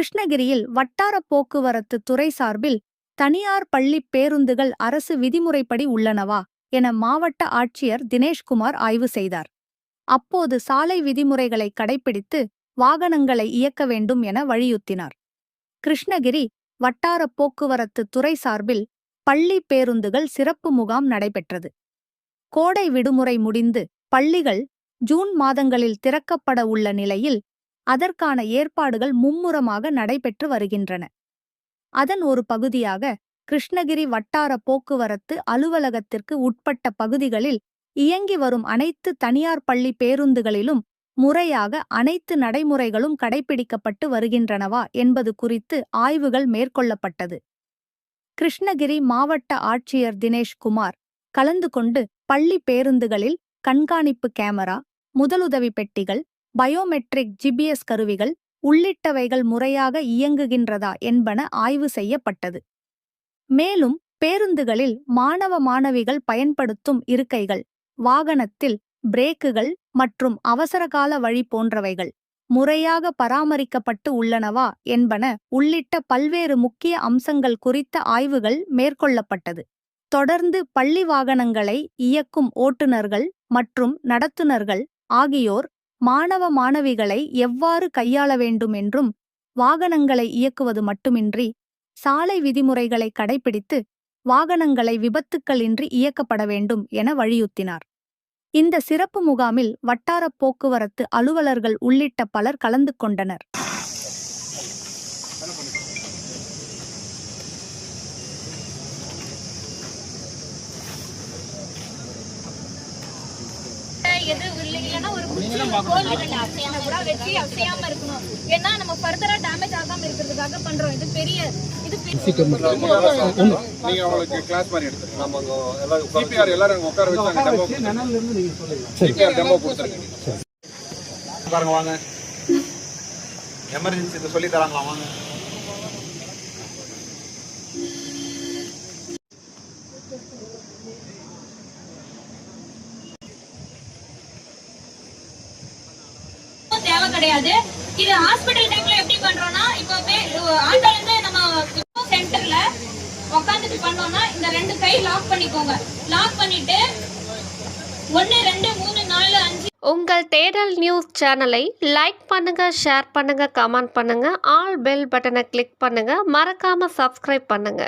கிருஷ்ணகிரியில் வட்டார போக்குவரத்து துறை சார்பில் தனியார் பள்ளி பேருந்துகள் அரசு விதிமுறைப்படி உள்ளனவா என மாவட்ட ஆட்சியர் தினேஷ்குமார் ஆய்வு செய்தார். அப்போது சாலை விதிமுறைகளை கடைபிடித்து வாகனங்களை இயக்க வேண்டும் என வலியுறுத்தினார். கிருஷ்ணகிரி வட்டார போக்குவரத்து துறை சார்பில் பள்ளி பேருந்துகள் சிறப்பு முகாம் நடைபெற்றது. கோடை விடுமுறை முடிந்து பள்ளிகள் ஜூன் மாதங்களில் திறக்கப்பட உள்ள நிலையில் அதற்கான ஏற்பாடுகள் மும்முரமாக நடைபெற்று வருகின்றன. அதன் ஒரு பகுதியாக கிருஷ்ணகிரி வட்டார போக்குவரத்து அலுவலகத்திற்கு உட்பட்ட பகுதிகளில் இயங்கி வரும் அனைத்து தனியார் பள்ளி பேருந்துகளிலும் முறையாக அனைத்து நடைமுறைகளும் கடைபிடிக்கப்பட்டு வருகின்றனவா என்பது குறித்து ஆய்வுகள் மேற்கொள்ளப்பட்டது. கிருஷ்ணகிரி மாவட்ட ஆட்சியர் தினேஷ்குமார் கலந்து கொண்டு பள்ளி பேருந்துகளில் கண்காணிப்பு கேமரா, முதலுதவி பெட்டிகள், பயோமெட்ரிக் ஜிபிஎஸ் கருவிகள் உள்ளிட்டவைகள் முறையாக இயங்குகின்றதா என்பன ஆய்வு செய்யப்பட்டது. மேலும் பேருந்துகளில் மாணவ மாணவிகள் பயன்படுத்தும் இருக்கைகள், வாகனத்தில் பிரேக்குகள் மற்றும் அவசரகால வழி போன்றவைகள் முறையாக பராமரிக்கப்பட்டு உள்ளனவா என்பன உள்ளிட்ட பல்வேறு முக்கிய அம்சங்கள் குறித்த ஆய்வுகள் மேற்கொள்ளப்பட்டது. தொடர்ந்து பள்ளி வாகனங்களை இயக்கும் ஓட்டுநர்கள் மற்றும் நடத்துனர்கள் ஆகியோர் மாணவ மாணவிகளை எவ்வாறு கையாள வேண்டும் என்றும், வாகனங்களை இயக்குவது மட்டுமின்றி சாலை விதிமுறைகளை கடைபிடித்து வாகனங்களை விபத்துக்களின்றி இயக்கப்பட வேண்டும் என வலியுறுத்தினார். இந்த சிறப்பு முகாமில் வட்டார போக்குவரத்து அலுவலர்கள் உள்ளிட்ட பலர் கலந்து கொண்டனர். எது இல்லைன்னா ஒரு கோல் விடல அசையாம கூட வெட்டி அசையாம இருக்கணும். ஏன்னா நம்ம ஃபர்தரா டேமேஜ் ஆகாம இருக்கிறதுக்காக பண்றோம். இது பெரிய நீங்க உங்களுக்கு கிளாஸ் மாதிரி எடுத்துருங்க. நம்ம எல்லாரும் சிபிஆர் எல்லாரும் உட்கார வச்சு டெமோ சிபிஆர் டெமோ கொடுத்துருங்க. பாருங்க வாங்க, எமர்ஜென்சி இதை சொல்லி தராங்களா வாங்க. தேவை கிடையாது. இது ஹாஸ்பிடல் டைம்ல எப்படி பண்றோம்னா, இப்போ ஆட்டோல இருந்து நம்ம சென்டர்ல உட்காந்துட்டு பண்ணோம்னா இந்த ரெண்டு கை லாக் பண்ணிக்கோங்க. லாக் பண்ணிட்டு 1 2 3 4 5. உங்கள் தேடல் நியூஸ் சேனலை லைக் பண்ணுங்க, ஷேர் பண்ணுங்க, கமெண்ட் பண்ணுங்க, ஆல் பெல் பட்டனை கிளிக் பண்ணுங்க, மறக்காம சப்ஸ்கிரைப் பண்ணுங்க.